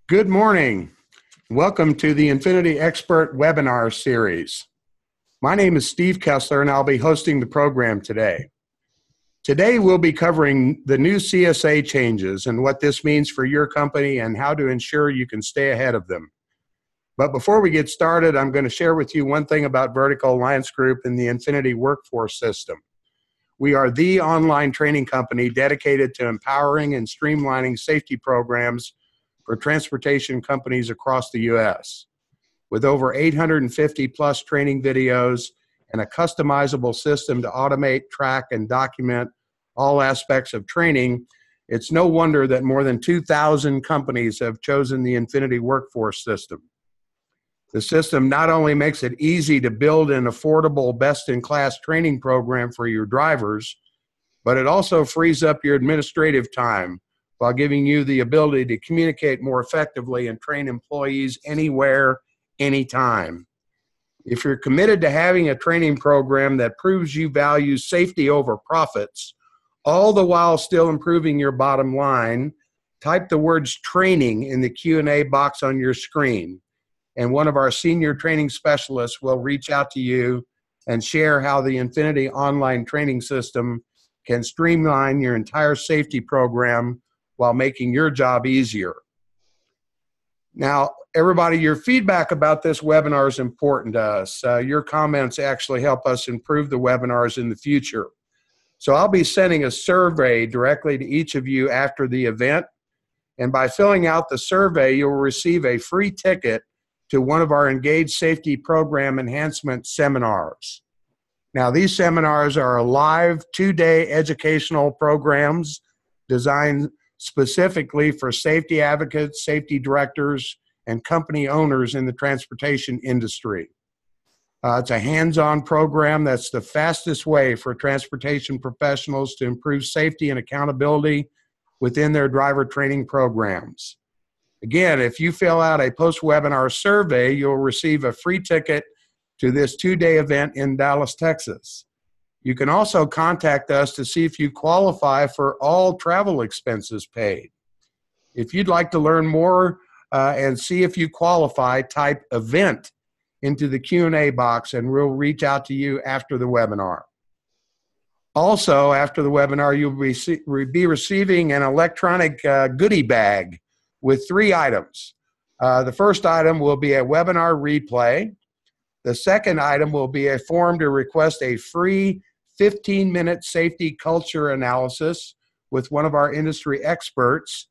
Good morning. Welcome to the Infinity Expert webinar series. My name is Steve Kessler and I'll be hosting the program today. Today we'll be covering the new CSA changes and what this means for your company and how to ensure you can stay ahead of them. But before we get started, I'm going to share with you one thing about Vertical Alliance Group and the Infinity Workforce System. We are the online training company dedicated to empowering and streamlining safety programs for transportation companies across the U.S. With over 850 plus training videos and a customizable system to automate, track, and document all aspects of training, it's no wonder that more than 2,000 companies have chosen the Infinity Workforce System. The system not only makes it easy to build an affordable, best-in-class training program for your drivers, but it also frees up your administrative time while giving you the ability to communicate more effectively and train employees anywhere, anytime. If you're committed to having a training program that proves you value safety over profits, all the while still improving your bottom line, type the words training in the Q&A box on your screen, and one of our senior training specialists will reach out to you and share how the Infinity online training system can streamline your entire safety program while making your job easier. Now, everybody, your feedback about this webinar is important to us. Your comments actually help us improve the webinars in the future. So I'll be sending a survey directly to each of you after the event. And by filling out the survey, you'll receive a free ticket to one of our Engage Safety Program Enhancement seminars. Now, these seminars are live 2-day educational programs designed specifically for safety advocates, safety directors, and company owners in the transportation industry. It's a hands-on program that's the fastest way for transportation professionals to improve safety and accountability within their driver training programs. Again, if you fill out a post-webinar survey, you'll receive a free ticket to this 2-day event in Dallas, Texas. You can also contact us to see if you qualify for all travel expenses paid. If you'd like to learn more and see if you qualify, type event into the Q&A box and we'll reach out to you after the webinar. Also, after the webinar, you'll be receiving an electronic goodie bag with 3 items. The first item will be a webinar replay. The second item will be a form to request a free 15-minute safety culture analysis with one of our industry experts.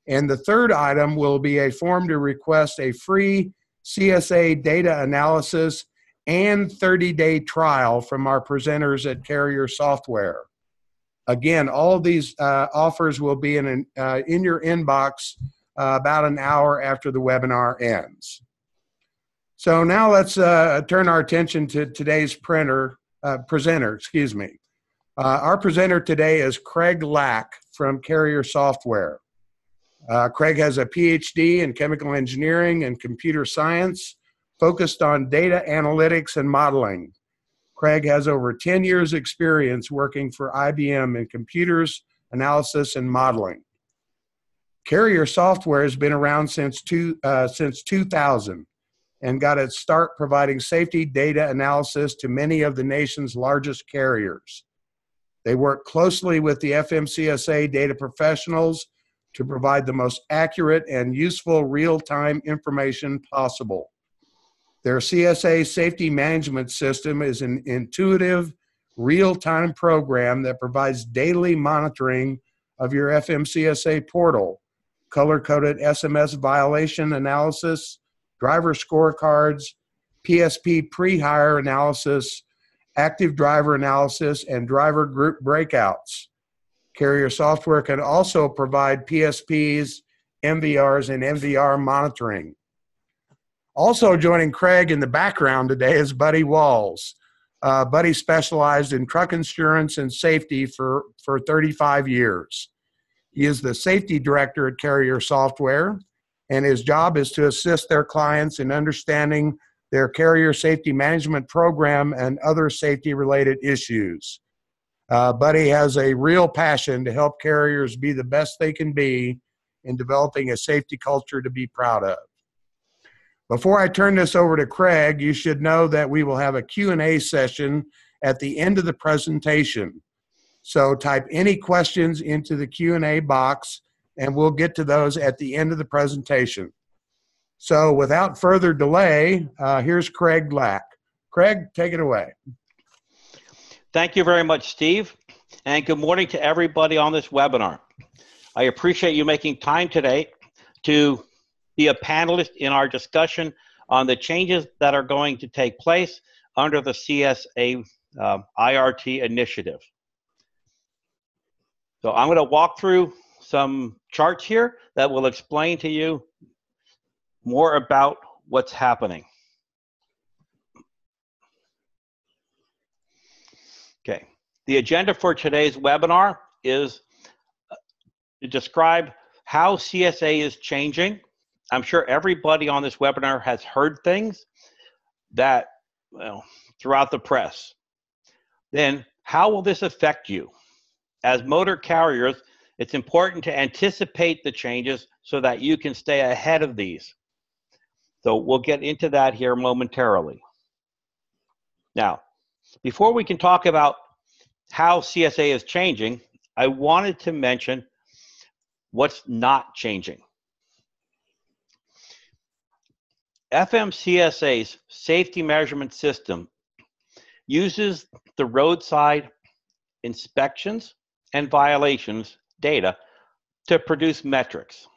And the third item will be a form to request a free CSA data analysis and 30-day trial from our presenters at Carrier Software. Again, all of these offers will be in your inbox about an hour after the webinar ends. So now let's turn our attention to today's presenter. Our presenter today is Craig Lack from Carrier Software. Craig has a PhD in chemical engineering and computer science focused on data analytics and modeling. Craig has over 10 years experience working for IBM in computers, analysis, and modeling. Carrier Software has been around since 2000 and got its start providing safety data analysis to many of the nation's largest carriers. They work closely with the FMCSA data professionals to provide the most accurate and useful real-time information possible. Their CSA safety management system is an intuitive, real-time program that provides daily monitoring of your FMCSA portal, color-coded SMS violation analysis, driver scorecards, PSP pre-hire analysis, active driver analysis, and driver group breakouts. Carrier Software can also provide PSPs, MVRs, and MVR monitoring. Also joining Craig in the background today is Buddy Walls. Buddy specialized in truck insurance and safety for 35 years. He is the safety director at Carrier Software, and his job is to assist their clients in understanding their carrier safety management program and other safety-related issues. Buddy has a real passion to help carriers be the best they can be in developing a safety culture to be proud of. Before I turn this over to Craig, you should know that we will have a Q&A session at the end of the presentation. So type any questions into the Q&A box, and we'll get to those at the end of the presentation. So without further delay, here's Craig Lack. Craig, take it away. Thank you very much, Steve, and good morning to everybody on this webinar. I appreciate you making time today to be a panelist in our discussion on the changes that are going to take place under the CSA IRT initiative. So I'm going to walk through some charts here that will explain to you more about what's happening. Okay, the agenda for today's webinar is to describe how CSA is changing. I'm sure everybody on this webinar has heard things that, well, throughout the press. Then, how will this affect you? As motor carriers, it's important to anticipate the changes so that you can stay ahead of these. So we'll get into that here momentarily. Now, before we can talk about how CSA is changing, I wanted to mention what's not changing. FMCSA's safety measurement system uses the roadside inspections and violations data to produce metrics.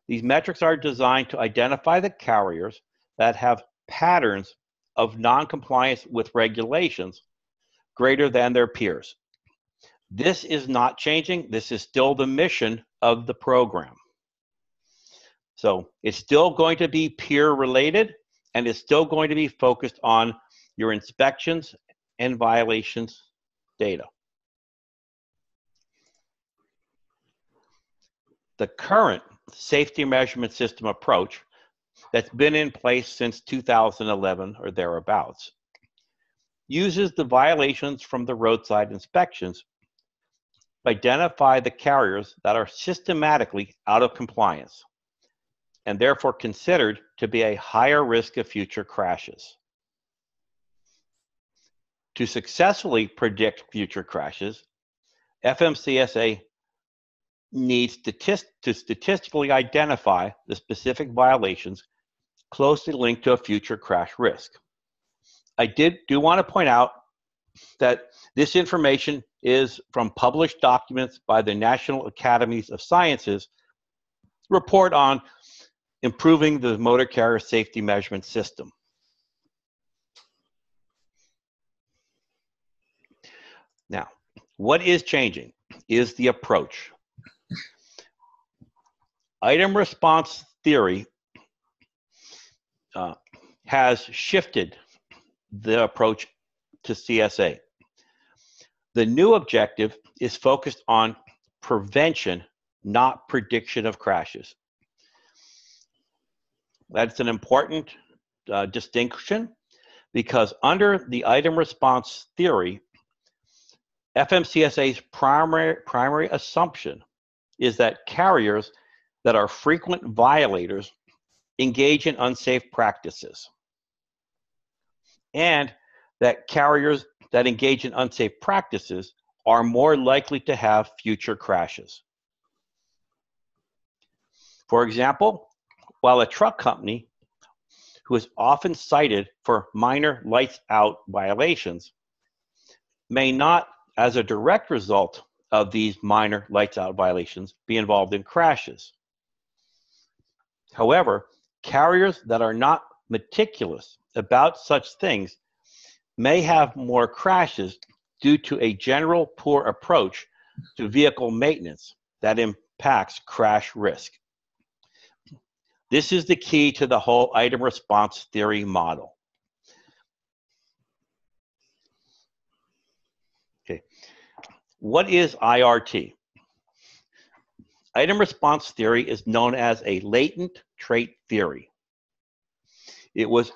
These metrics are designed to identify the carriers that have patterns of non-compliance with regulations greater than their peers. This is not changing. This is still the mission of the program. So it's still going to be peer related, and it's still going to be focused on your inspections and violations data. The current safety measurement system approach that's been in place since 2011 or thereabouts uses the violations from the roadside inspections to identify the carriers that are systematically out of compliance and therefore considered to be a higher risk of future crashes. To successfully predict future crashes, FMCSA needs to statistically identify the specific violations closely linked to a future crash risk. I do want to point out that this information is from published documents by the National Academies of Sciences report on improving the motor carrier safety measurement system. Now, what is changing is the approach. Item response theory has shifted the approach to CSA. The new objective is focused on prevention, not prediction of crashes. That's an important distinction, because under the item response theory, FMCSA's primary assumption is that carriers that are frequent violators engage in unsafe practices, and that carriers that engage in unsafe practices are more likely to have future crashes. For example, while a truck company who is often cited for minor lights out violations may not, as a direct result of these minor lights out violations, be involved in crashes. However, carriers that are not meticulous about such things may have more crashes due to a general poor approach to vehicle maintenance that impacts crash risk. This is the key to the whole item response theory model. Okay, what is IRT? Item response theory is known as a latent trait theory. It was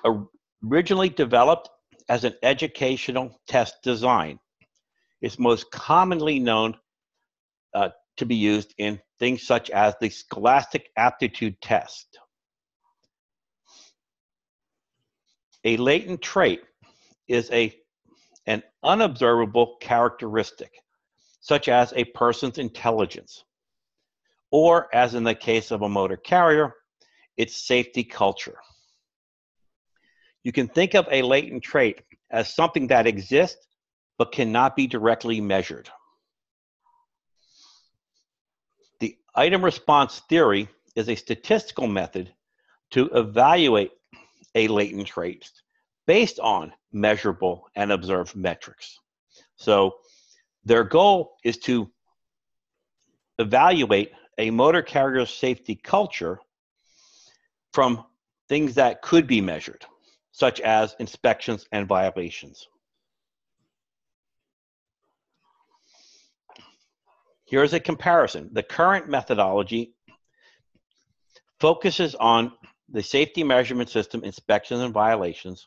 originally developed as an educational test design. It's most commonly known to be used in things such as the Scholastic Aptitude Test. A latent trait is an unobservable characteristic, such as a person's intelligence, or as in the case of a motor carrier, its safety culture. You can think of a latent trait as something that exists but cannot be directly measured. The item response theory is a statistical method to evaluate a latent trait based on measurable and observed metrics. So their goal is to evaluate a motor carrier's safety culture from things that could be measured, such as inspections and violations. Here's a comparison. The current methodology focuses on the safety measurement system inspections and violations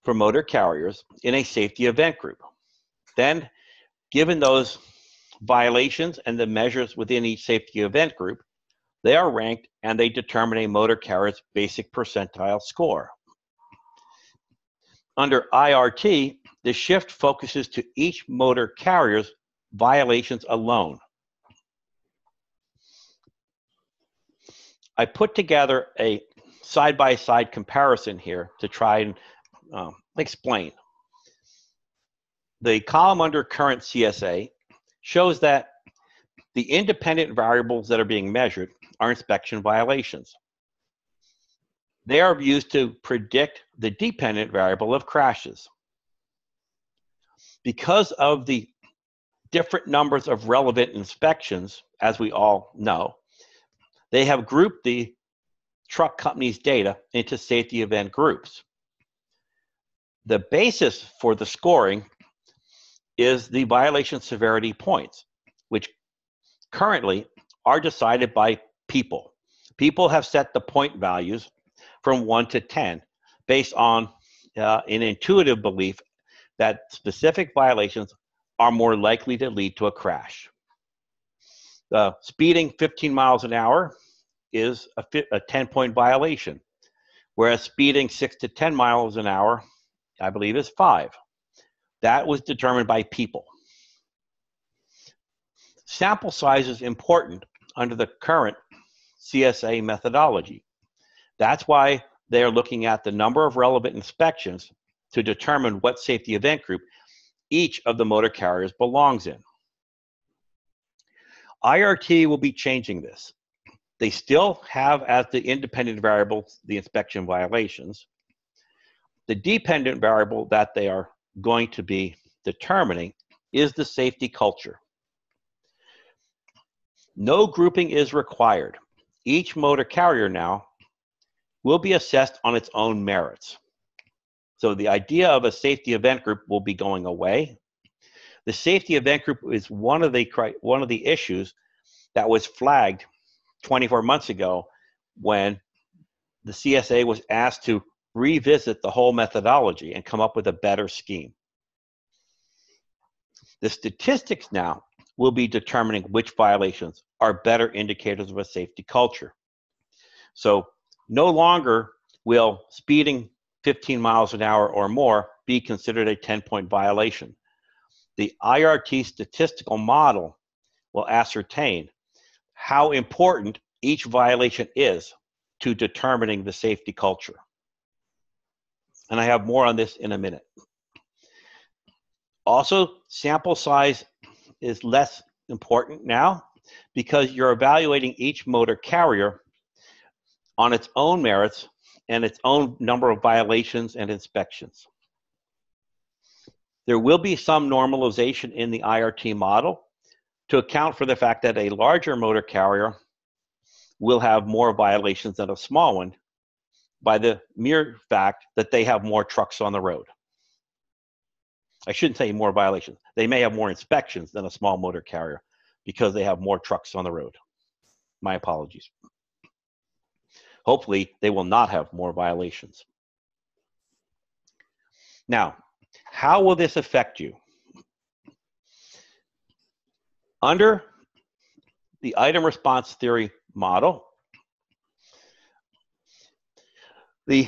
for motor carriers in a safety event group. Then, given those violations and the measures within each safety event group, they are ranked and they determine a motor carrier's basic percentile score. Under IRT, the shift focuses to each motor carrier's violations alone. I put together a side-by-side comparison here to try and explain. The column under current CSA shows that the independent variables that are being measured are inspection violations. They are used to predict the dependent variable of crashes. Because of the different numbers of relevant inspections, as we all know, they have grouped the truck company's data into safety event groups. The basis for the scoring is the violation severity points, which currently are decided by people. People have set the point values from 1 to 10 based on an intuitive belief that specific violations are more likely to lead to a crash. Speeding 15 miles an hour is a 10-point violation, whereas speeding 6 to 10 miles an hour, I believe, is 5. That was determined by people. Sample size is important under the current CSA methodology. That's why they are looking at the number of relevant inspections to determine what safety event group each of the motor carriers belongs in. IRT will be changing this. They still have as the independent variables the inspection violations. The dependent variable that they are going to be determining is the safety culture. No grouping is required. Each motor carrier now will be assessed on its own merits. So the idea of a safety event group will be going away. The safety event group is one of the issues that was flagged 24 months ago when the CSA was asked to revisit the whole methodology and come up with a better scheme. The statistics now will be determining which violations are better indicators of a safety culture. So no longer will speeding 15 miles an hour or more be considered a 10-point violation. The IRT statistical model will ascertain how important each violation is to determining the safety culture. And I have more on this in a minute. Also, sample size is less important now because you're evaluating each motor carrier on its own merits and its own number of violations and inspections. There will be some normalization in the IRT model to account for the fact that a larger motor carrier will have more violations than a small one by the mere fact that they have more trucks on the road. I shouldn't say more violations. They may have more inspections than a small motor carrier because they have more trucks on the road. My apologies. Hopefully, they will not have more violations. Now, how will this affect you? Under the item response theory model. The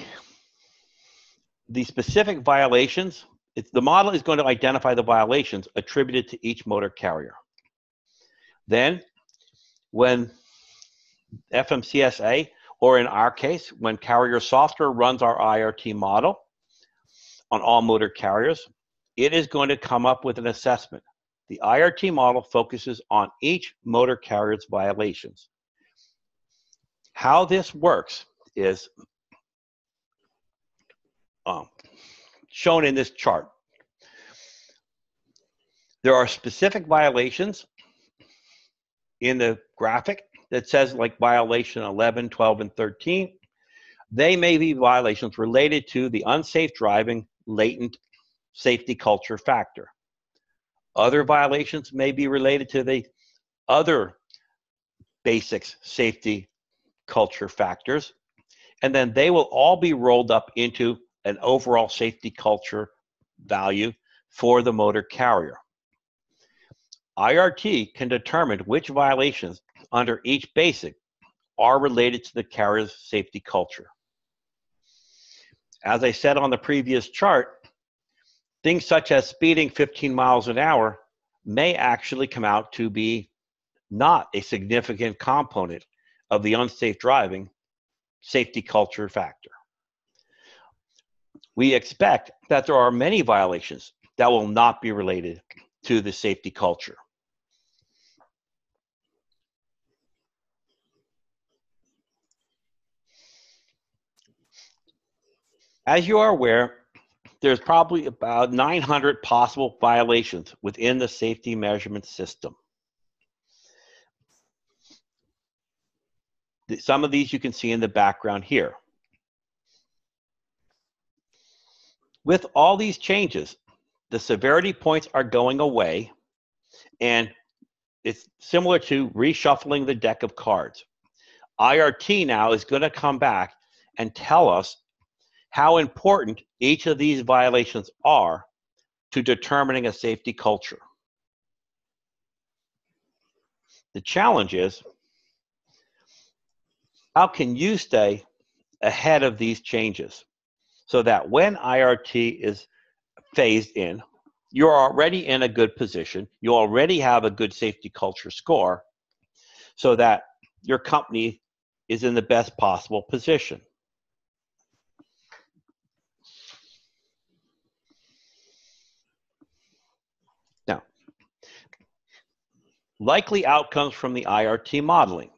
specific violations, the model is going to identify the violations attributed to each motor carrier. Then, when FMCSA, or in our case, when carrier software runs our IRT model on all motor carriers, it is going to come up with an assessment. The IRT model focuses on each motor carrier's violations. How this works is shown in this chart. There are specific violations in the graphic that says like violation 11, 12, and 13. They may be violations related to the unsafe driving latent safety culture factor. Other violations may be related to the other basics safety culture factors, and then they will all be rolled up into an overall safety culture value for the motor carrier. IRT can determine which violations under each basic are related to the carrier's safety culture. As I said on the previous chart, things such as speeding 15 miles an hour may actually come out to be not a significant component of the unsafe driving safety culture factor. We expect that there are many violations that will not be related to the safety culture. As you are aware, there's probably about 900 possible violations within the safety measurement system. Some of these you can see in the background here. With all these changes, the severity points are going away, and it's similar to reshuffling the deck of cards. IRT now is going to come back and tell us how important each of these violations are to determining a safety culture. The challenge is, how can you stay ahead of these changes so that when IRT is phased in, you're already in a good position, you already have a good safety culture score, so that your company is in the best possible position. Now, likely outcomes from the IRT modeling.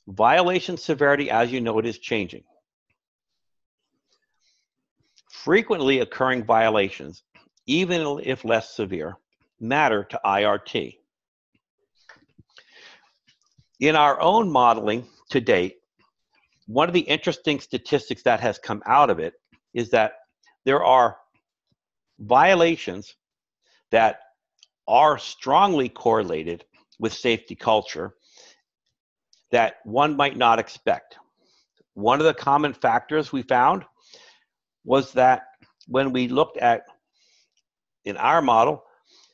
Violation severity, as you know, it is changing. Frequently occurring violations, even if less severe, matter to IRT. In our own modeling to date, one of the interesting statistics that has come out of it is that there are violations that are strongly correlated with safety culture that one might not expect. One of the common factors we found was that when we looked at, in our model,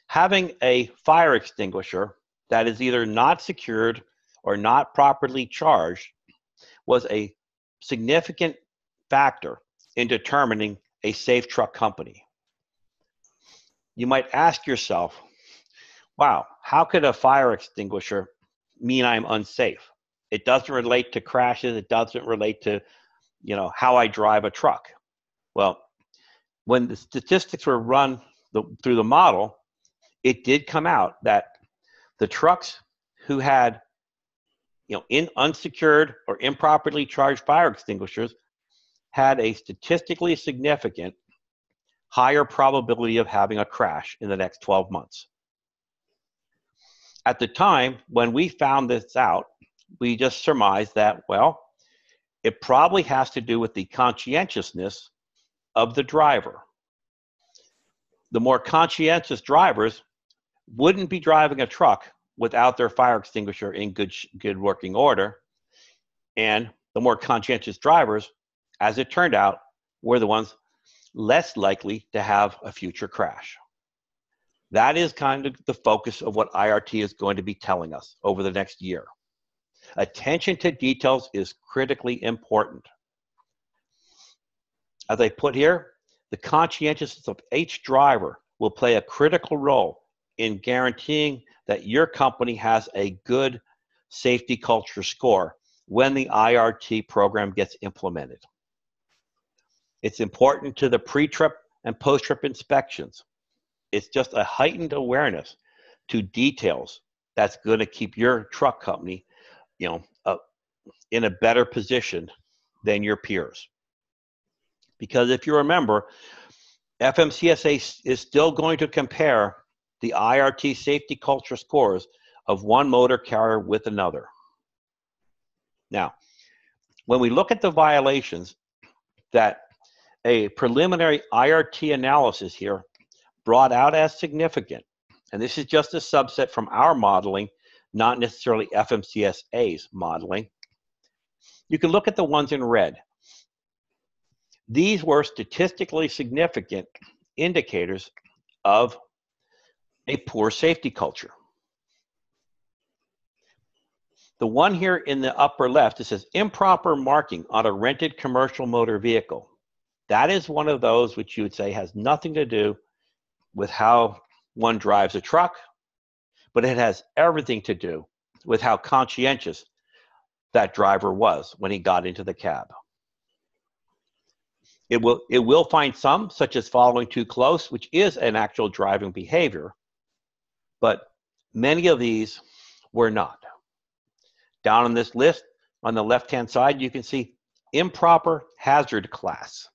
having a fire extinguisher that is either not secured or not properly charged was a significant factor in determining a safe truck company. You might ask yourself, wow, how could a fire extinguisher mean I'm unsafe? It doesn't relate to crashes. It doesn't relate to, how I drive a truck. Well, when the statistics were run through the model, it did come out that the trucks who had, in unsecured or improperly charged fire extinguishers had a statistically significant higher probability of having a crash in the next 12 months. At the time, when we found this out, we just surmised that, well, it probably has to do with the conscientiousness of the driver. The more conscientious drivers wouldn't be driving a truck without their fire extinguisher in good working order. And the more conscientious drivers, as it turned out, were the ones less likely to have a future crash. That is kind of the focus of what IRT is going to be telling us over the next year. Attention to details is critically important. As I put here, the conscientiousness of each driver will play a critical role in guaranteeing that your company has a good safety culture score when the IRT program gets implemented. It's important to the pre-trip and post-trip inspections. It's just a heightened awareness to details that's going to keep your truck company, in a better position than your peers. Because if you remember, FMCSA is still going to compare the IRT safety culture scores of one motor carrier with another. Now, when we look at the violations that a preliminary IRT analysis here brought out as significant, and this is just a subset from our modeling, not necessarily FMCSA's modeling, you can look at the ones in red. These were statistically significant indicators of a poor safety culture. The one here in the upper left, it says improper marking on a rented commercial motor vehicle. That is one of those which you would say has nothing to do with how one drives a truck, but it has everything to do with how conscientious that driver was when he got into the cab. It will find some, such as following too close, which is an actual driving behavior, but many of these were not. Down on this list, on the left-hand side, you can see improper hazard class.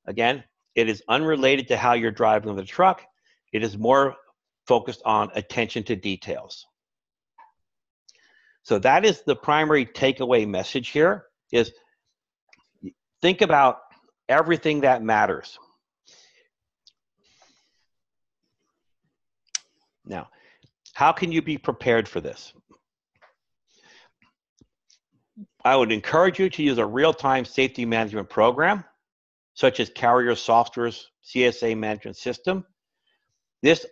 Again, it is unrelated to how you're driving the truck. It is more focused on attention to details. So that is the primary takeaway message here, is think about everything that matters. Now, how can you be prepared for this? I would encourage you to use a real-time safety management program, such as Carrier Software's CSA management system. This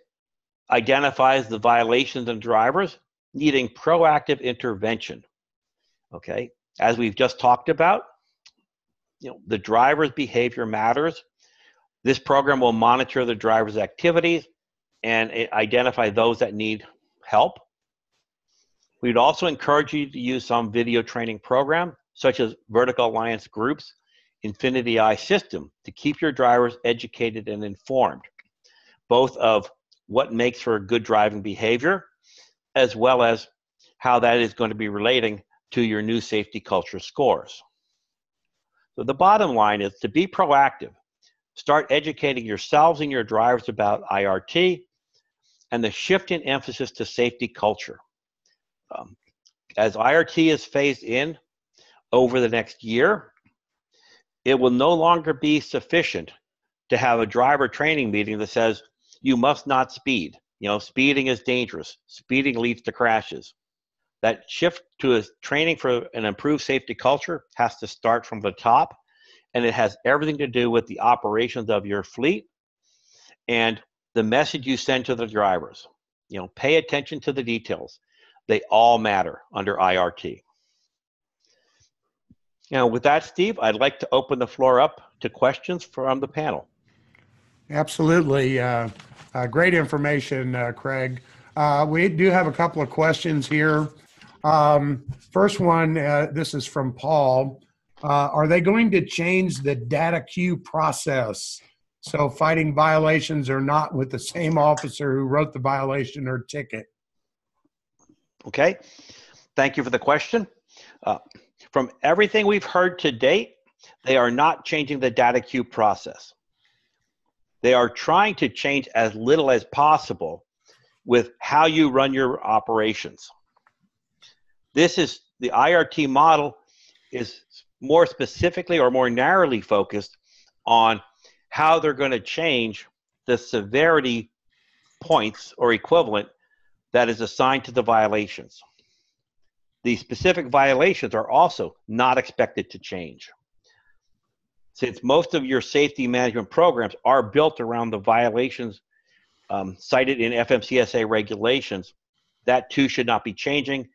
identifies the violations and drivers needing proactive intervention. Okay, as we've just talked about, the driver's behavior matters. This program will monitor the driver's activities and identify those that need help. We'd also encourage you to use some video training program, such as Vertical Alliance Group's Infinity Eye system, to keep your drivers educated and informed, both of what makes for good driving behavior, as well as how that is going to be relating to your new safety culture scores. So the bottom line is to be proactive. Start educating yourselves and your drivers about IRT and the shift in emphasis to safety culture. As IRT is phased in over the next year, it will no longer be sufficient to have a driver training meeting that says you must not speed. Speeding is dangerous. Speeding leads to crashes. That shift to a training for an improved safety culture has to start from the top, and it has everything to do with the operations of your fleet and the message you send to the drivers. Pay attention to the details. They all matter under IRT. With that, Steve, I'd like to open the floor up to questions from the panel. Absolutely. Great information, Craig. We do have a couple of questions here. First one, this is from Paul. Are they going to change the data queue process so fighting violations are not with the same officer who wrote the violation or ticket? Okay, thank you for the question. From everything we've heard to date, they are not changing the data queue process. They are trying to change as little as possible with how you run your operations. This is the IRT model is more specifically or more narrowly focused on how they're going to change the severity points or equivalent that is assigned to the violations. The specific violations are also not expected to change. Since most of your safety management programs are built around the violations cited in FMCSA regulations, that too should not be changing.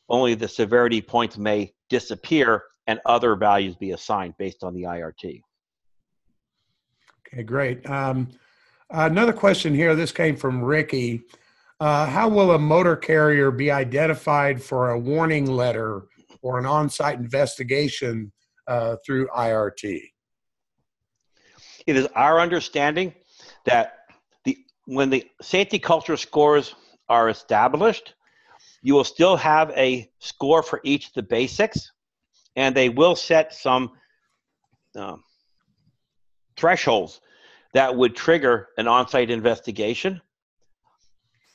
Only the severity points may disappear and other values be assigned based on the IRT. Okay, great. Another question here. This came from Ricky. How will a motor carrier be identified for a warning letter or an on-site investigation through IRT? It is our understanding that when the safety culture scores are established, you will still have a score for each of the basics, and they will set some thresholds that would trigger an on-site investigation.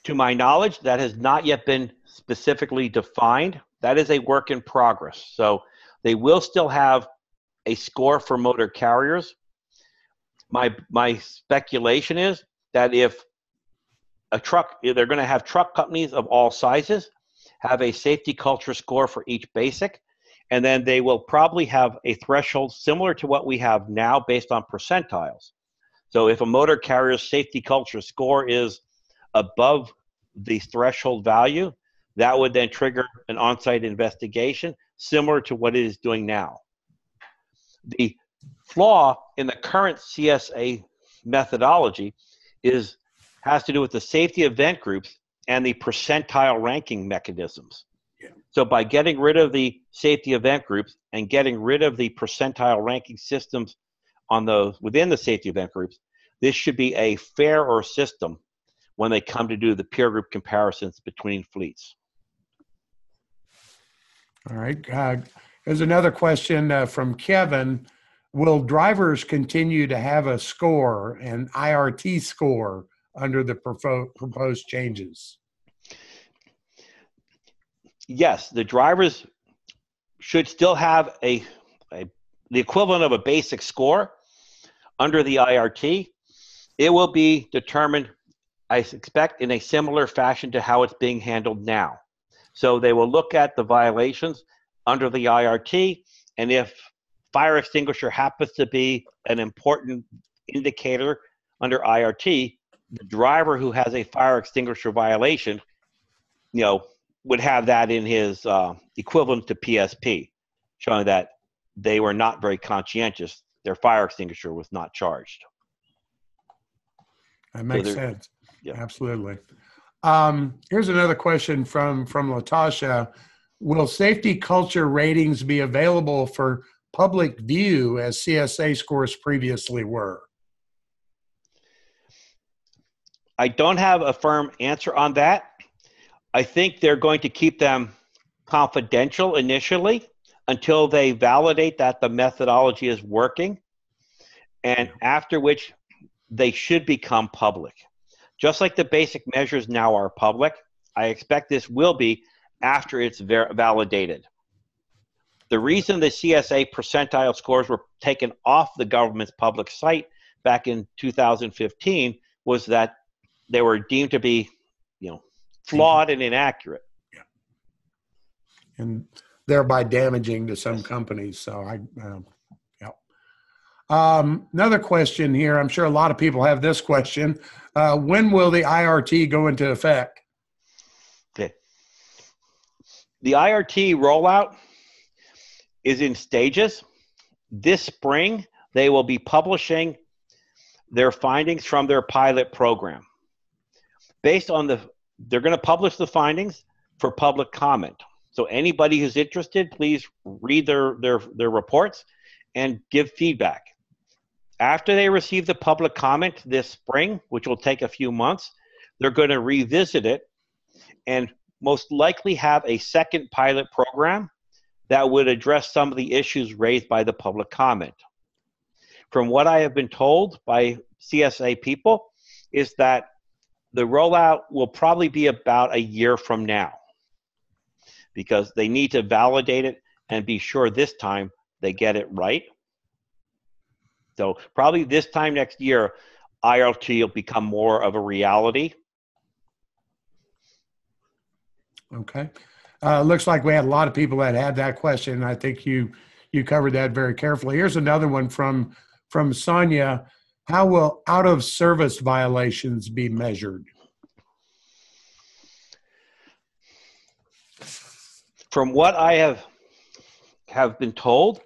To my knowledge, that has not yet been specifically defined. That is a work in progress. So they will still have a score for motor carriers. My speculation is that if they're going to have truck companies of all sizes have a safety culture score for each basic, and then they will probably have a threshold similar to what we have now based on percentiles. So if a motor carrier's safety culture score is above the threshold value, that would then trigger an on-site investigation similar to what it is doing now. The flaw in the current CSA methodology has to do with the safety event groups and the percentile ranking mechanisms. Yeah. So by getting rid of the safety event groups and getting rid of the percentile ranking systems within the safety event groups, this should be a fairer system when they come to do the peer group comparisons between fleets. All right. There's another question from Kevin. Will drivers continue to have a score, an IRT score, under the proposed changes? Yes, the drivers should still have the equivalent of a basic score under the IRT. It will be determined, I expect, in a similar fashion to how it's being handled now. So they will look at the violations under the IRT, and if fire extinguisher happens to be an important indicator under IRT, the driver who has a fire extinguisher violation, would have that in his equivalent to PSP, showing that they were not very conscientious. Their fire extinguisher was not charged. That makes sense. Yeah. Absolutely. Here's another question from Latasha. Will safety culture ratings be available for public view as CSA scores previously were? I don't have a firm answer on that. I think they're going to keep them confidential initially until they validate that the methodology is working, and after which they should become public. Just like the basic measures now are public, I expect this will be after it's validated. The reason the CSA percentile scores were taken off the government's public site back in 2015 was that they were deemed to be, flawed and inaccurate. Yeah. And thereby damaging to some companies. So another question here. I'm sure a lot of people have this question. When will the IRT go into effect? Okay. The IRT rollout is in stages. This spring, they will be publishing their findings from their pilot program. They're going to publish the findings for public comment. So anybody who's interested, please read their reports and give feedback. After they receive the public comment this spring, which will take a few months, they're going to revisit it and most likely have a second pilot program that would address some of the issues raised by the public comment. From what I have been told by CSA people is that the rollout will probably be about a year from now because they need to validate it and be sure this time they get it right. So probably this time next year, IRT will become more of a reality. Okay. Looks like we had a lot of people that had that question. I think you covered that very carefully. Here's another one from Sonia. How will out-of-service violations be measured? From what I have been told,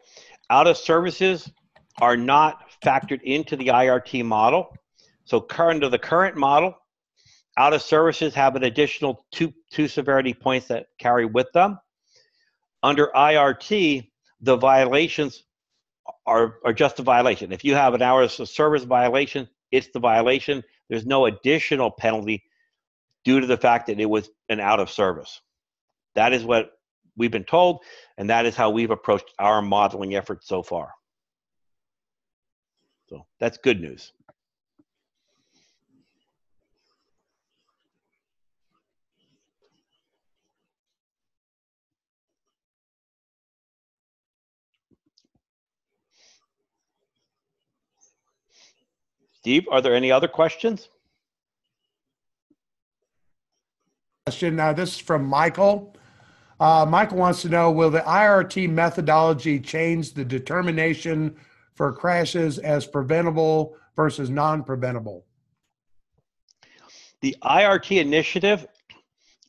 out of services are not factored into the IRT model. So under the current model, out of services have an additional two severity points that carry with them. Under IRT, the violations are just a violation. If you have an hours of service violation, it's the violation. There's no additional penalty due to the fact that it was an out of service. That is what we've been told, and that is how we've approached our modeling efforts so far. So that's good news. Steve, are there any other questions? Question. This is from Michael. Michael wants to know, will the IRT methodology change the determination for crashes as preventable versus non-preventable? The IRT initiative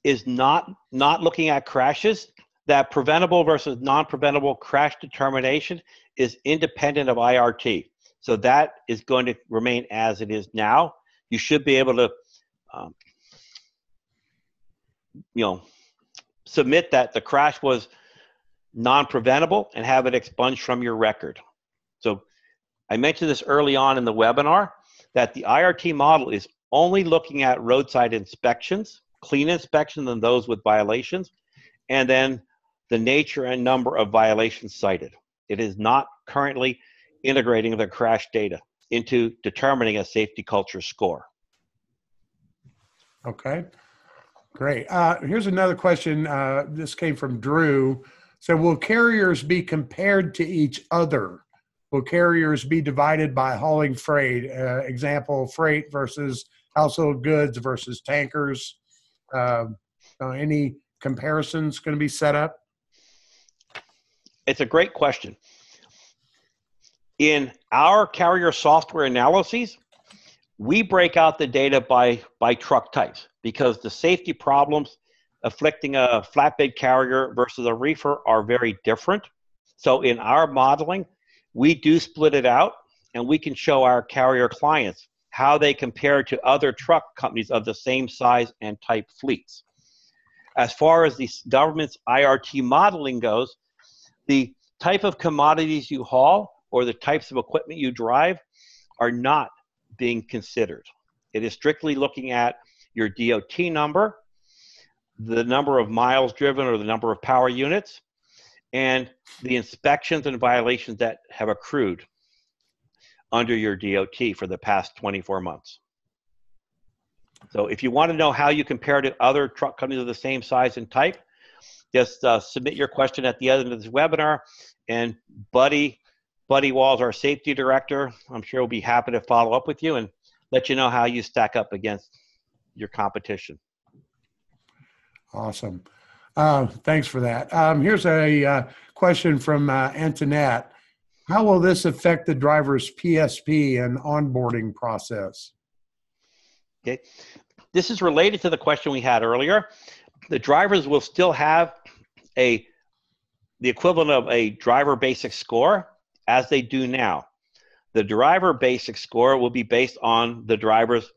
is not looking at crashes. That preventable versus non-preventable crash determination is independent of IRT. So that is going to remain as it is now. You should be able to, submit that the crash was non-preventable and have it expunged from your record. So I mentioned this early on in the webinar that the IRT model is only looking at roadside inspections, clean inspections and those with violations, and then the nature and number of violations cited. It is not currently integrating the crash data into determining a safety culture score. Okay, great. Here's another question. This came from Drew. So will carriers be compared to each other? Will carriers be divided by hauling freight? Example, freight versus household goods versus tankers. Any comparisons going to be set up? It's a great question. In our carrier software analyses, we break out the data by truck types because the safety problems afflicting a flatbed carrier versus a reefer are very different. So in our modeling, we do split it out, and we can show our carrier clients how they compare to other truck companies of the same size and type fleets. As far as the government's IRT modeling goes, the type of commodities you haul or the types of equipment you drive are not being considered. It is strictly looking at your DOT number, the number of miles driven or the number of power units, and the inspections and violations that have accrued under your DOT for the past 24 months. So if you want to know how you compare to other truck companies of the same size and type, just submit your question at the end of this webinar, and Buddy Walls, our safety director, I'm sure will be happy to follow up with you and let you know how you stack up against your competition. Awesome. Thanks for that. Here's a question from Antoinette. How will this affect the driver's PSP and onboarding process? Okay, this is related to the question we had earlier. The drivers will still have the equivalent of a driver basic score as they do now. The driver basic score will be based on the driver's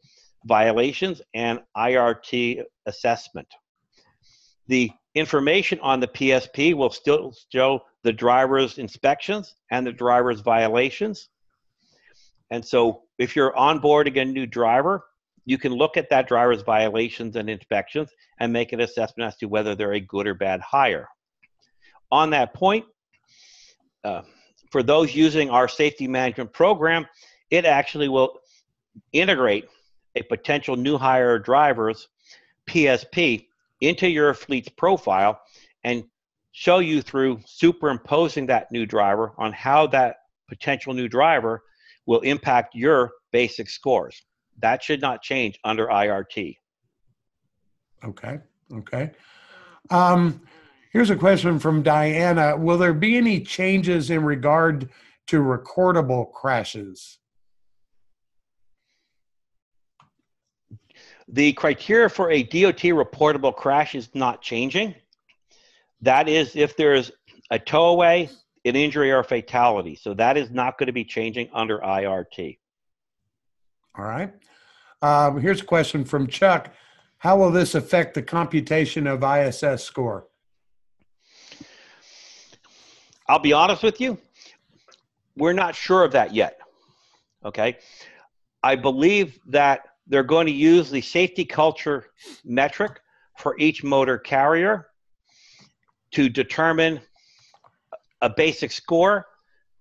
violations and IRT assessment. The information on the PSP will still show the driver's inspections and the driver's violations. And so if you're onboarding a new driver, you can look at that driver's violations and inspections and make an assessment as to whether they're a good or bad hire. On that point, for those using our safety management program, it actually will integrate a potential new hire driver's PSP into your fleet's profile and show you through superimposing that new driver on how that potential new driver will impact your basic scores. That should not change under IRT. Okay. Here's a question from Diana. Will there be any changes in regard to recordable crashes? The criteria for a DOT reportable crash is not changing. That is if there's a towaway, an injury, or a fatality. So that is not going to be changing under IRT. All right. Here's a question from Chuck. How will this affect the computation of ISS score? I'll be honest with you. We're not sure of that yet. Okay. I believe that they're going to use the safety culture metric for each motor carrier to determine a basic score,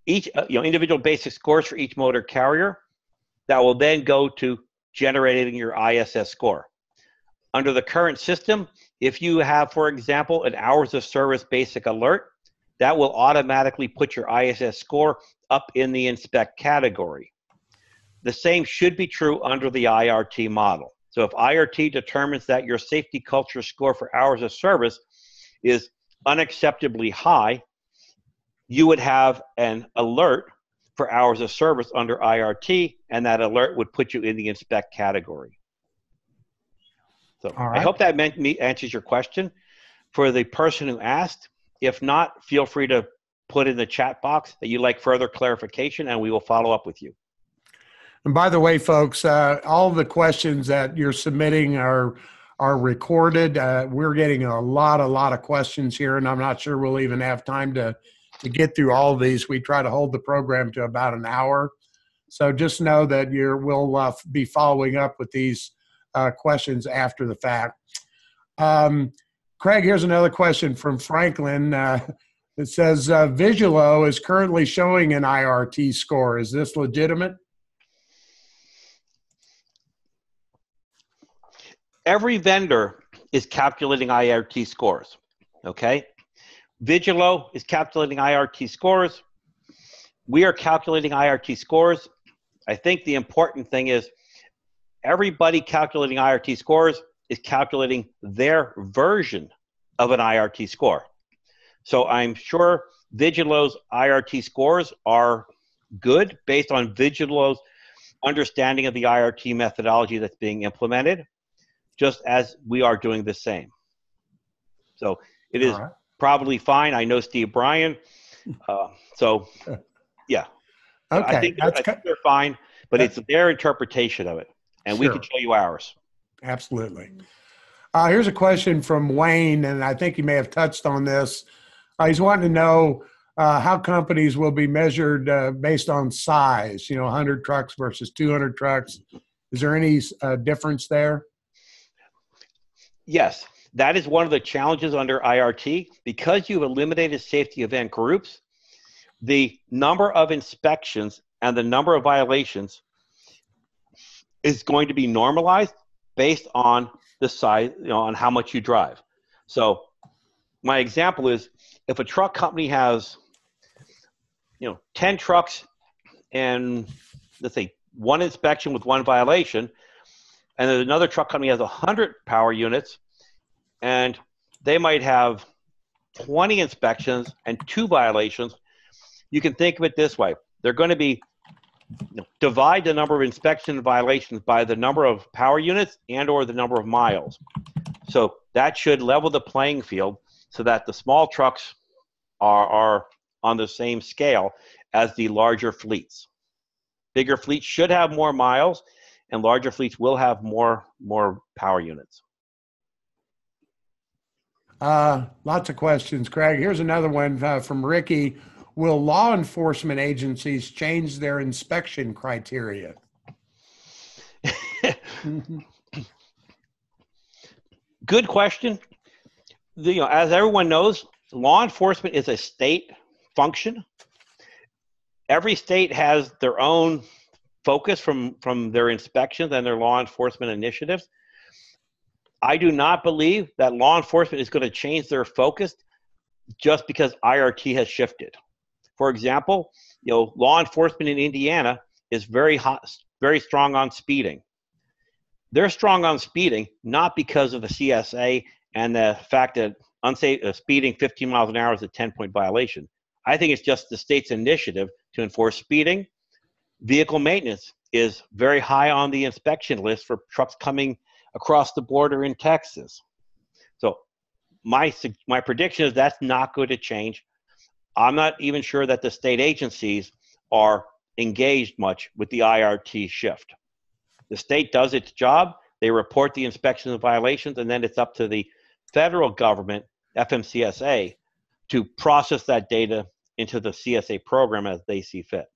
each individual basic scores for each motor carrier that will then go to generating your ISS score. Under the current system, if you have, for example, an hours of service basic alert, that will automatically put your ISS score up in the inspect category. The same should be true under the IRT model. So if IRT determines that your safety culture score for hours of service is unacceptably high, you would have an alert for hours of service under IRT, and that alert would put you in the inspect category. So I hope that answers your question. For the person who asked, if not, feel free to put in the chat box that you'd like further clarification, and we will follow up with you. And by the way, folks, all the questions that you're submitting are recorded. We're getting a lot of questions here, and I'm not sure we'll even have time to get through all of these. We try to hold the program to about an hour. So just know that we'll be following up with these questions after the fact. Craig, here's another question from Franklin. It says, Visualo is currently showing an IRT score. Is this legitimate? Every vendor is calculating IRT scores, okay? Visualo is calculating IRT scores. We are calculating IRT scores. I think the important thing is everybody calculating IRT scores is calculating their version of an IRT score. So I'm sure Visualo's IRT scores are good based on Visualo's understanding of the IRT methodology that's being implemented, just as we are doing the same. So it is probably fine. I know Steve Bryan. So yeah, okay. I think they're fine, but it's their interpretation of it. And we can show you ours. Absolutely. Here's a question from Wayne, and I think you may have touched on this. He's wanting to know how companies will be measured based on size, 100 trucks versus 200 trucks. Is there any difference there? Yes, that is one of the challenges under IRT. Because you've eliminated safety event groups, the number of inspections and the number of violations is going to be normalized based on the size, on how much you drive. So my example is if a truck company has, 10 trucks and let's say one inspection with one violation, and then another truck company has 100 power units, and they might have 20 inspections and 2 violations, you can think of it this way. They're going to be divide the number of inspection and violations by the number of power units and or the number of miles. So that should level the playing field so that the small trucks are on the same scale as the larger fleets. Bigger fleets should have more miles, and larger fleets will have more power units. Lots of questions, Craig. Here's another one from Ricky. Will law enforcement agencies change their inspection criteria? Good question. As everyone knows, law enforcement is a state function. Every state has their own focus from their inspections and their law enforcement initiatives. I do not believe that law enforcement is going to change their focus just because IRT has shifted. For example, law enforcement in Indiana is very strong on speeding. They're strong on speeding not because of the CSA and the fact that unsafe speeding 15 miles an hour is a 10-point violation. I think it's just the state's initiative to enforce speeding. Vehicle maintenance is very high on the inspection list for trucks coming across the border in Texas. So my prediction is that's not going to change. I'm not even sure that the state agencies are engaged much with the IRT shift. The state does its job. They report the inspections and violations, and then it's up to the federal government, FMCSA, to process that data into the CSA program as they see fit.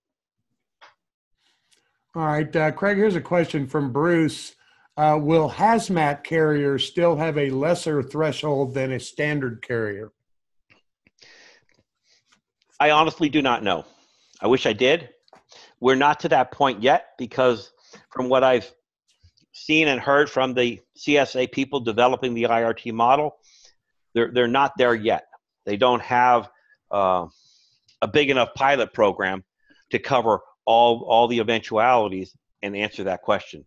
All right, Craig, here's a question from Bruce. Will hazmat carriers still have a lesser threshold than a standard carrier? I honestly do not know. I wish I did. We're not to that point yet because from what I've seen and heard from the CSA people developing the IRT model, they're not there yet. They don't have a big enough pilot program to cover all the eventualities and answer that question.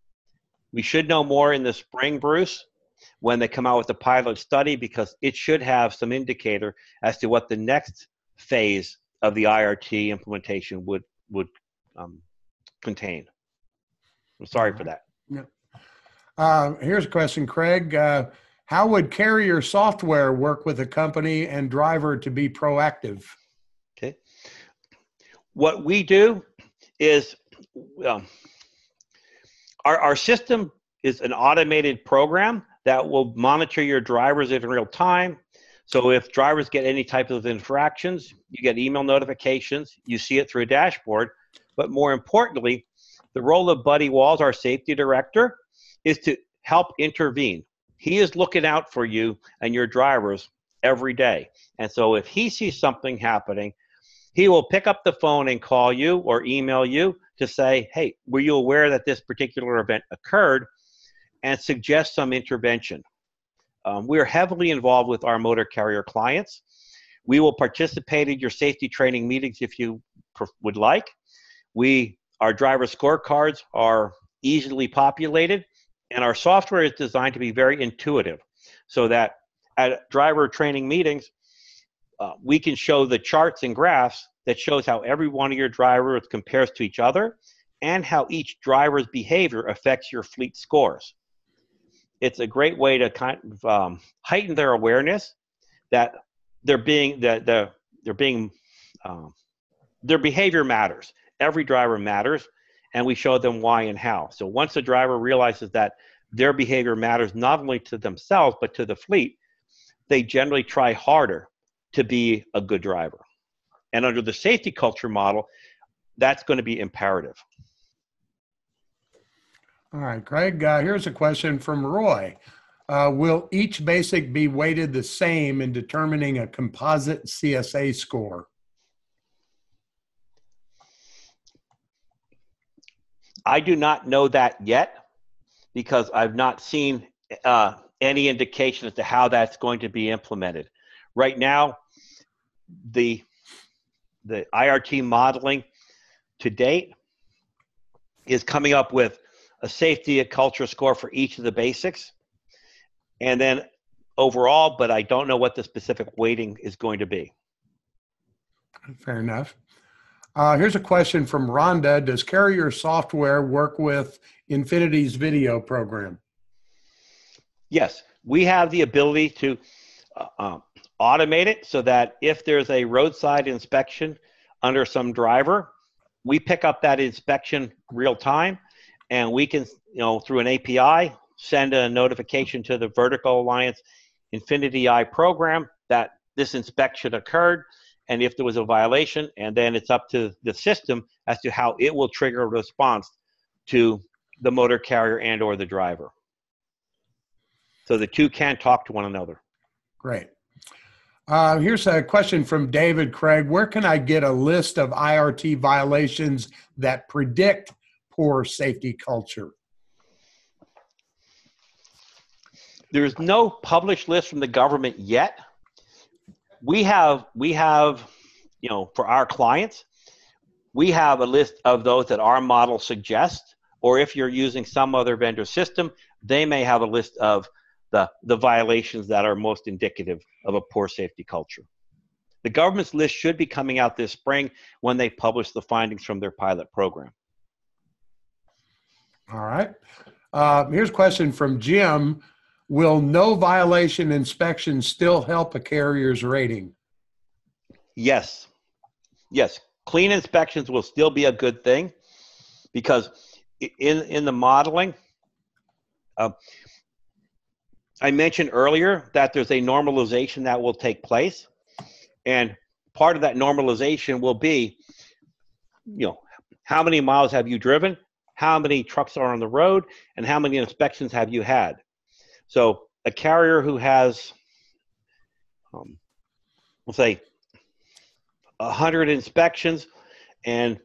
We should know more in the spring, Bruce, when they come out with the pilot study, because it should have some indicator as to what the next phase of the IRT implementation would contain. I'm sorry for that. No. Here's a question, Craig. How would carrier software work with a company and driver to be proactive? Okay. What we do is our system is an automated program that will monitor your drivers in real time. So if drivers get any type of infractions, you get email notifications, you see it through a dashboard. But more importantly, the role of Buddy Walls, our safety director, is to help intervene. He is looking out for you and your drivers every day. And so if he sees something happening, he will pick up the phone and call you or email you to say, hey, were you aware that this particular event occurred, and suggest some intervention. We're heavily involved with our motor carrier clients. We will participate in your safety training meetings if you would like. Our driver scorecards are easily populated, and our software is designed to be very intuitive so that at driver training meetings, we can show the charts and graphs that shows how every one of your drivers compares to each other and how each driver's behavior affects your fleet scores. It's a great way to kind of heighten their awareness that their behavior matters. Every driver matters, and we show them why and how. So once a driver realizes that their behavior matters not only to themselves but to the fleet, they generally try harder to be a good driver. And under the safety culture model, that's going to be imperative. All right, Craig, here's a question from Roy. Will each basic be weighted the same in determining a composite CSA score? I do not know that yet because I've not seen any indication as to how that's going to be implemented. Right now, the IRT modeling to date is coming up with a safety and culture score for each of the basics, and then overall, but I don't know what the specific weighting is going to be. Fair enough. Here's a question from Rhonda. Does carrier software work with Infinity's video program? Yes, we have the ability to automate it so that if there's a roadside inspection under some driver, we pick up that inspection real time, and we can, through an API, send a notification to the Vertical Alliance Infinity Eye program that this inspection occurred, and if there was a violation, and then it's up to the system as to how it will trigger a response to the motor carrier and or the driver. So the two can talk to one another. Great. Here's a question from David. Craig, where can I get a list of IRT violations that predict poor safety culture? There's no published list from the government yet. We have, for our clients, we have a list of those that our model suggests, or if you're using some other vendor system, they may have a list of the violations that are most indicative of a poor safety culture. The government's list should be coming out this spring when they publish the findings from their pilot program. All right. Here's a question from Jim. Will no violation inspection still help a carrier's rating? Yes. Yes. Clean inspections will still be a good thing because in the modeling, I mentioned earlier that there's a normalization that will take place. And part of that normalization will be, how many miles have you driven? How many trucks are on the road? And how many inspections have you had? So a carrier who has, we'll say, 100 inspections and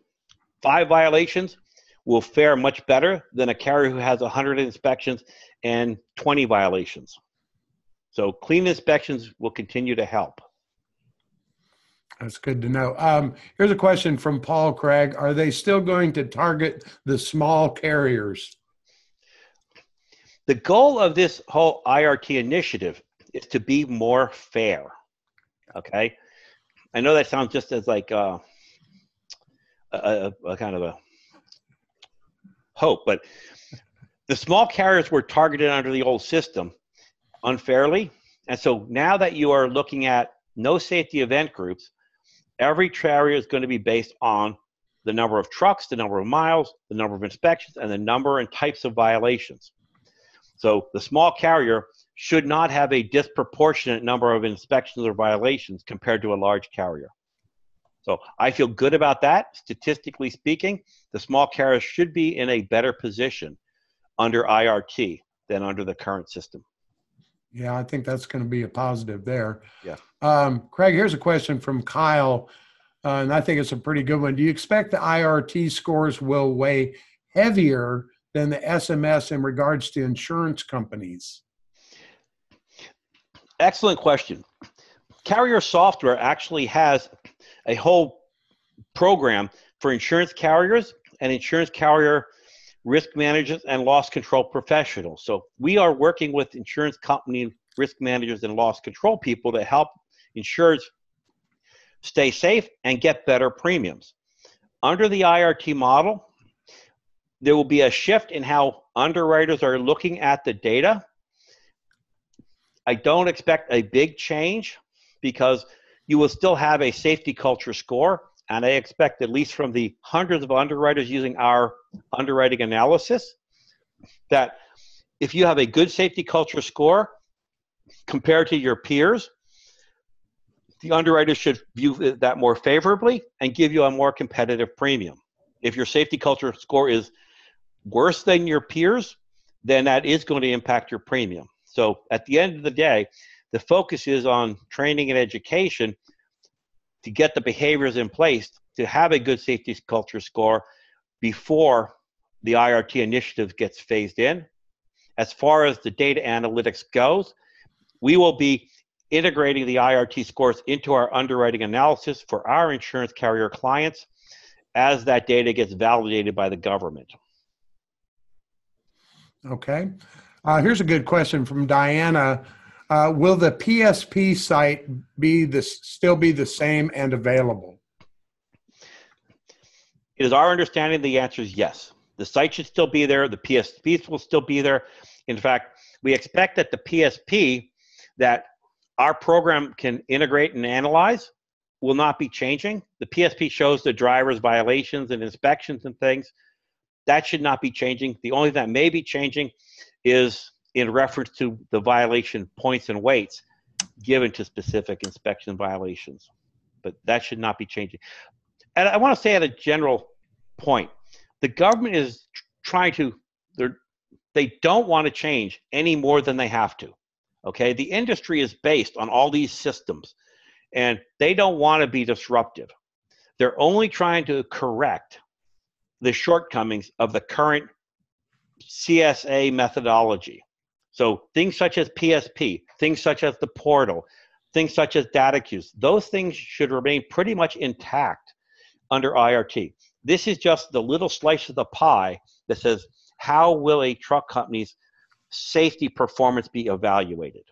5 violations will fare much better than a carrier who has 100 inspections and 20 violations. So clean inspections will continue to help. That's good to know. Here's a question from Paul Craig. Are they still going to target the small carriers? The goal of this whole IRT initiative is to be more fair. Okay? I know that sounds just as like a kind of a hope, but the small carriers were targeted under the old system unfairly. And so now that you are looking at no safety event groups, every carrier is going to be based on the number of trucks, the number of miles, the number of inspections, and the number and types of violations. So the small carrier should not have a disproportionate number of inspections or violations compared to a large carrier. So I feel good about that. Statistically speaking, the small carriers should be in a better position under IRT than under the current system. Yeah, I think that's going to be a positive there. Yeah. Craig, here's a question from Kyle, and I think it's a pretty good one. Do you expect the IRT scores will weigh heavier than the SMS in regards to insurance companies? Excellent question. Carrier software actually has a whole program for insurance carriers and insurance carrier risk managers and loss control professionals. So we are working with insurance company risk managers and loss control people to help insurers stay safe and get better premiums. Under the IRT model, there will be a shift in how underwriters are looking at the data. I don't expect a big change because you will still have a safety culture score, and I expect, at least from the hundreds of underwriters using our underwriting analysis, that if you have a good safety culture score compared to your peers, the underwriters should view that more favorably and give you a more competitive premium. If your safety culture score is worse than your peers, then that is going to impact your premium. So at the end of the day, the focus is on training and education to get the behaviors in place to have a good safety culture score before the IRT initiative gets phased in. As far as the data analytics goes, we will be integrating the IRT scores into our underwriting analysis for our insurance carrier clients as that data gets validated by the government. Okay. Here's a good question from Diana. Will the PSP site still be the same and available? It is our understanding the answer is yes. The site should still be there. The PSPs will still be there. In fact, we expect that the PSP that our program can integrate and analyze will not be changing. The PSP shows the driver's violations and inspections and things. That should not be changing. The only thing that may be changing is in reference to the violation points and weights given to specific inspection violations. But that should not be changing. And I want to say at a general point, the government is trying to, they don't want to change any more than they have to. Okay, the industry is based on all these systems, and they don't want to be disruptive. They're only trying to correct the shortcomings of the current CSA methodology. So things such as PSP, things such as the portal, things such as data queues, those things should remain pretty much intact under IRT. This is just the little slice of the pie that says, how will a truck company's safety performance be evaluated?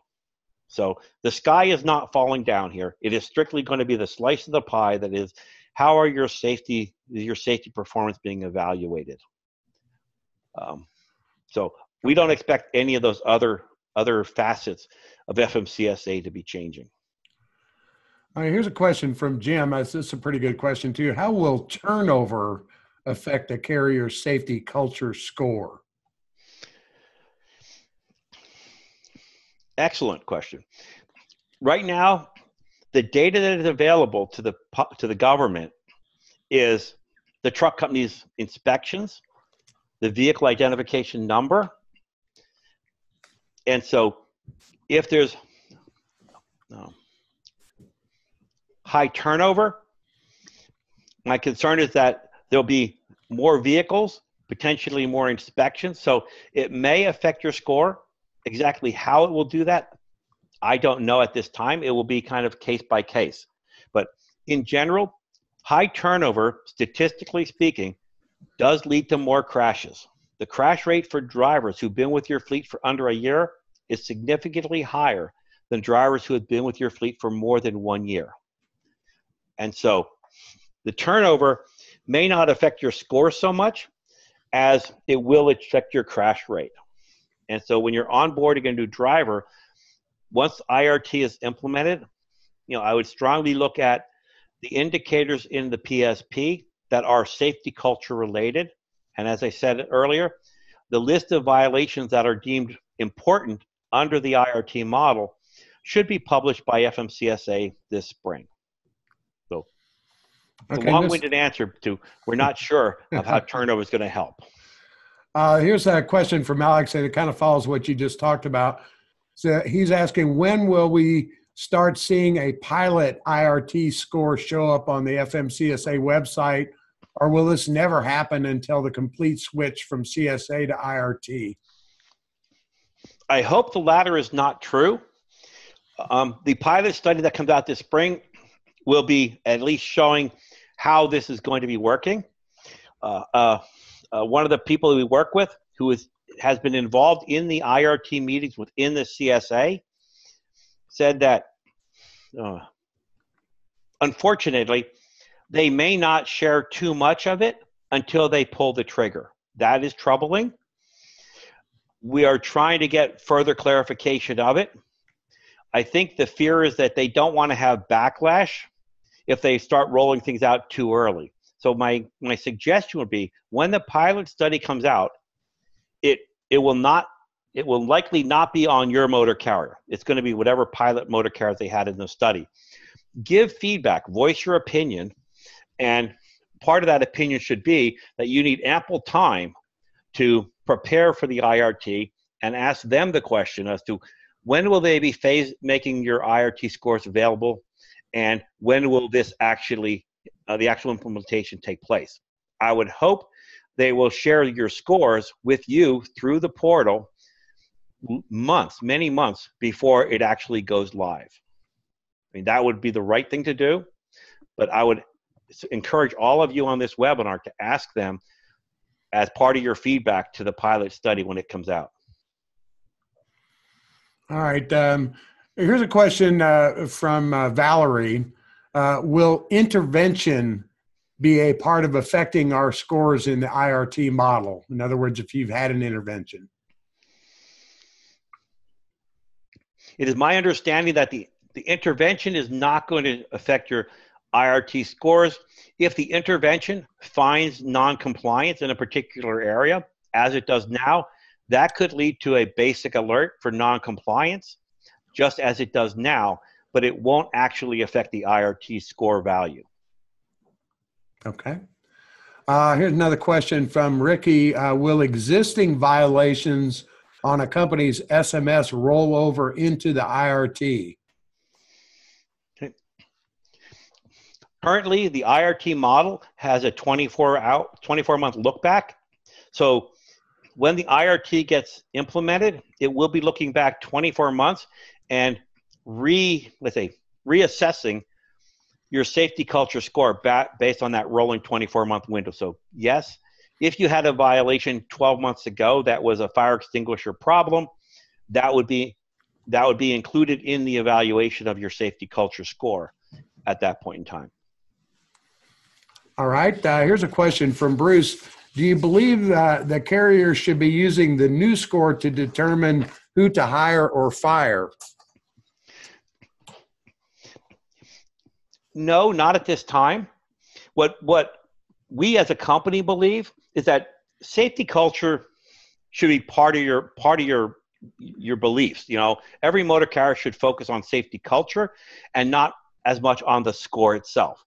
So the sky is not falling down here. It is strictly going to be the slice of the pie that is, how are your safety performance being evaluated? So we don't expect any of those other facets of FMCSA to be changing. All right, here's a question from Jim. This is a pretty good question too. How will turnover affect a carrier's safety culture score? Excellent question. Right now, the data that is available to the government is the truck company's inspections, the vehicle identification number, and so if there's high turnover, my concern is that there'll be more vehicles, potentially more inspections, so it may affect your score. Exactly how it will do that, I don't know at this time. It will be kind of case by case. But in general, high turnover, statistically speaking, does lead to more crashes. The crash rate for drivers who've been with your fleet for under a year is significantly higher than drivers who have been with your fleet for more than 1 year. And so the turnover may not affect your score so much as it will affect your crash rate. And so when you're onboarding a new driver, once IRT is implemented, I would strongly look at the indicators in the PSP that are safety culture related. And as I said earlier, the list of violations that are deemed important under the IRT model should be published by FMCSA this spring. So it's a long-winded answer to we're not sure of how turnover is going to help. Here's a question from Alex, and it kind of follows what you just talked about. So he's asking, when will we start seeing a pilot IRT score show up on the FMCSA website, or will this never happen until the complete switch from CSA to IRT? I hope the latter is not true. The pilot study that comes out this spring will be at least showing how this is going to be working. One of the people we work with who has been involved in the IRT meetings within the CSA said that, unfortunately, they may not share too much of it until they pull the trigger. That is troubling. We are trying to get further clarification of it. I think the fear is that they don't want to have backlash if they start rolling things out too early. So my suggestion would be, when the pilot study comes out, it will likely not be on your motor carrier. It's going to be whatever pilot motor carriers they had in the study. Give feedback, voice your opinion, and part of that opinion should be that you need ample time to prepare for the IRT and ask them the question as to when will they be making your IRT scores available, and when will this actually the actual implementation take place. I would hope they will share your scores with you through the portal many months before it actually goes live. I mean, that would be the right thing to do, but I would encourage all of you on this webinar to ask them as part of your feedback to the pilot study when it comes out. All right. Here's a question from Valerie. Will intervention be a part of affecting our scores in the IRT model? In other words, if you've had an intervention. It is my understanding that the intervention is not going to affect your IRT scores. If the intervention finds non-compliance in a particular area, as it does now, that could lead to a basic alert for non-compliance, just as it does now, but it won't actually affect the IRT score value. Okay. Here's another question from Ricky. Will existing violations on a company's SMS roll over into the IRT? Okay. Currently, the IRT model has a 24-month look back. So when the IRT gets implemented, it will be looking back 24 months and reassessing your safety culture score based on that rolling 24-month window. So yes, if you had a violation 12 months ago that was a fire extinguisher problem, that would be included in the evaluation of your safety culture score at that point in time. All right. Here's a question from Bruce. Do you believe the carriers should be using the new score to determine who to hire or fire? No, not at this time. What we as a company believe is that safety culture should be part of your beliefs. You know, every motor carrier should focus on safety culture and not as much on the score itself.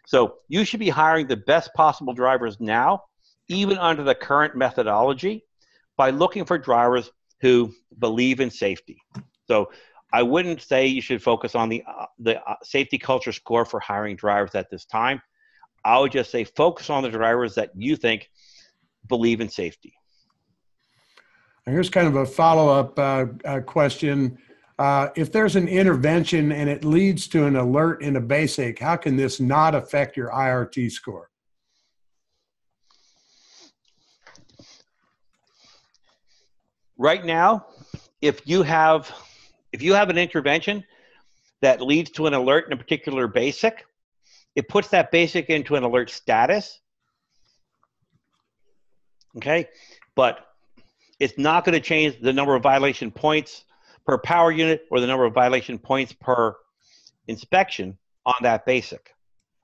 So you should be hiring the best possible drivers now, even under the current methodology, by looking for drivers who believe in safety. So I wouldn't say you should focus on the safety culture score for hiring drivers at this time. I would just say focus on the drivers that you think believe in safety. Here's kind of a follow-up question. If there's an intervention and it leads to an alert in a basic, how can this not affect your IRT score? Right now, if you have an intervention that leads to an alert in a particular basic, it puts that basic into an alert status. Okay, but it's not going to change the number of violation points per power unit or the number of violation points per inspection on that basic.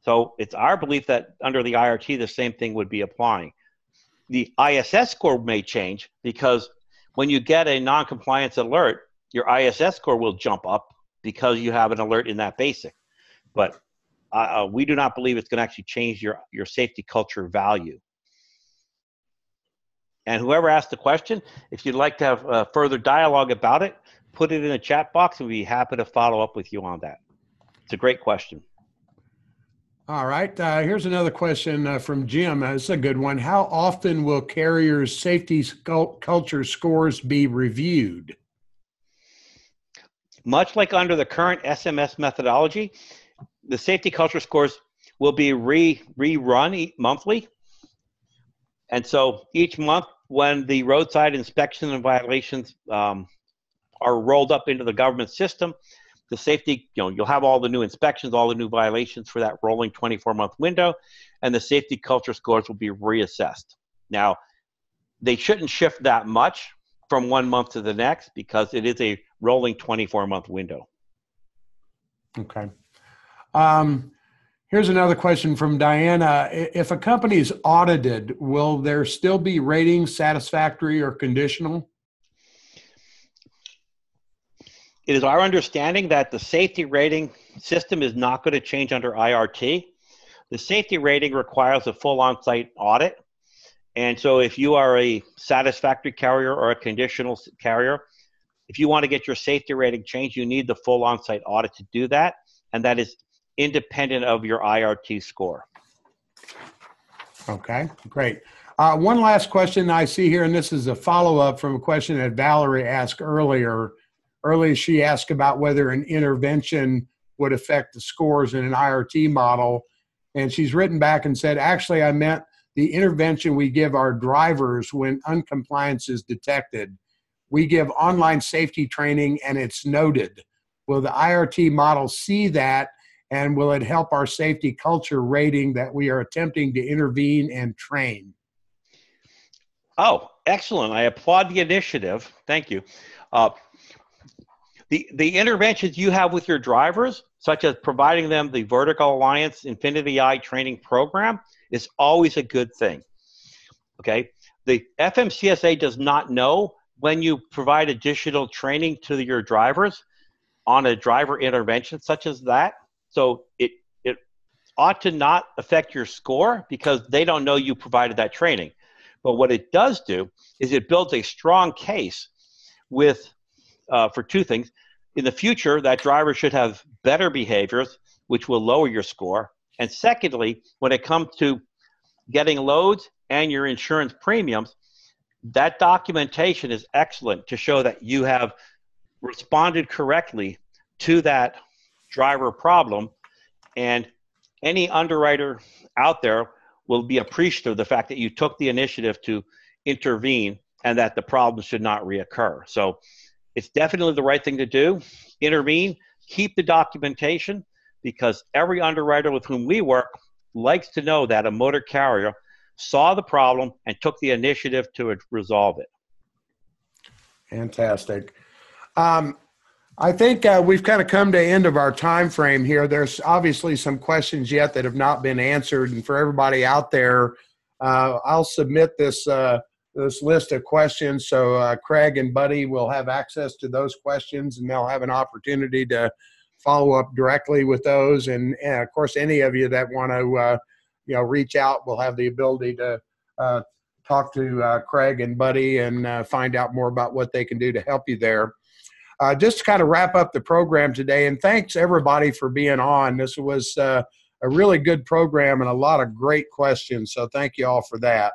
So it's our belief that under the IRT, the same thing would be applying. The ISS score may change because when you get a non-compliance alert, your ISS score will jump up because you have an alert in that basic. But we do not believe it's going to actually change your safety culture value. And whoever asked the question, if you'd like to have further dialogue about it, put it in a chat box and we'd be happy to follow up with you on that. It's a great question. All right. Here's another question from Jim. It's a good one. How often will carriers' safety culture scores be reviewed? Much like under the current SMS methodology, the safety culture scores will be rerun monthly. And so each month when the roadside inspection and violations are rolled up into the government system, the safety, you'll have all the new inspections, all the new violations for that rolling 24-month window, and the safety culture scores will be reassessed. Now, they shouldn't shift that much from one month to the next because it is a rolling 24-month window. Okay. Here's another question from Diana. If a company is audited, will there still be ratings satisfactory or conditional? It is our understanding that the safety rating system is not going to change under IRT. The safety rating requires a full on-site audit. And so if you are a satisfactory carrier or a conditional carrier, if you want to get your safety rating changed, you need the full on-site audit to do that. And that is independent of your IRT score. Okay, great. One last question I see here, and this is a follow-up from a question that Valerie asked earlier. Earlier, she asked about whether an intervention would affect the scores in an IRT model. And she's written back and said, actually, I meant the intervention we give our drivers when uncompliance is detected. We give online safety training and it's noted. Will the IRT model see that, and will it help our safety culture rating that we are attempting to intervene and train? Oh, excellent. I applaud the initiative. Thank you. The interventions you have with your drivers, such as providing them the Vertical Alliance Infinity Eye training program, is always a good thing. Okay? The FMCSA does not know when you provide additional training to your drivers on a driver intervention such as that. So it ought to not affect your score because they don't know you provided that training. But what it does do is it builds a strong case with for two things. In the future, that driver should have better behaviors, which will lower your score. And secondly, when it comes to getting loads and your insurance premiums, that documentation is excellent to show that you have responded correctly to that driver problem. And any underwriter out there will be appreciative of the fact that you took the initiative to intervene and that the problem should not reoccur. So it's definitely the right thing to do. Intervene, keep the documentation, because every underwriter with whom we work likes to know that a motor carrier saw the problem, and took the initiative to resolve it. Fantastic. I think we've kind of come to the end of our time frame here. There's obviously some questions yet that have not been answered, and for everybody out there, I'll submit this list of questions so Craig and Buddy will have access to those questions, and they'll have an opportunity to follow up directly with those. And of course, any of you that want to reach out will have the ability to talk to Craig and Buddy and find out more about what they can do to help you there. Just to kind of wrap up the program today, and thanks everybody for being on. This was a really good program and a lot of great questions, so thank you all for that.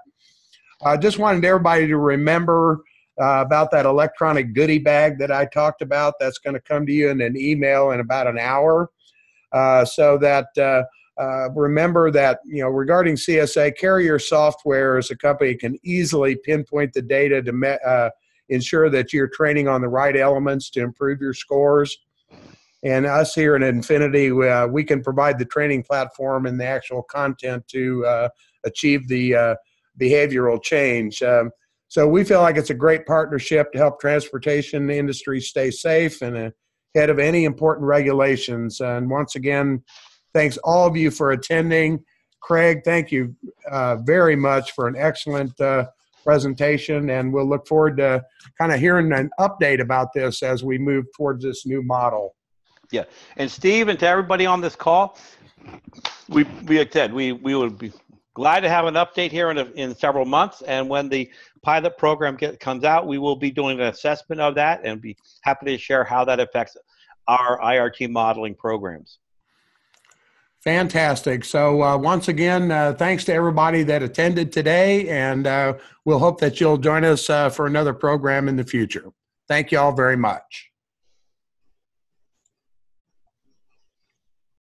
I just wanted everybody to remember about that electronic goodie bag that I talked about. That's going to come to you in an email in about an hour. So that remember that, regarding CSA, Carrier Software as a company can easily pinpoint the data to ensure that you're training on the right elements to improve your scores. And us here at Infinity, we can provide the training platform and the actual content to achieve the behavioral change. So we feel like it's a great partnership to help transportation industry stay safe and ahead of any important regulations. And once again, thanks all of you for attending. Craig, thank you very much for an excellent presentation, and we'll look forward to kind of hearing an update about this as we move towards this new model. Yeah, and Steve, and to everybody on this call, we would be glad to have an update here in several months, and when the pilot program comes out, we will be doing an assessment of that and be happy to share how that affects our IRT modeling programs. Fantastic. So once again, thanks to everybody that attended today, and we'll hope that you'll join us for another program in the future. Thank you all very much.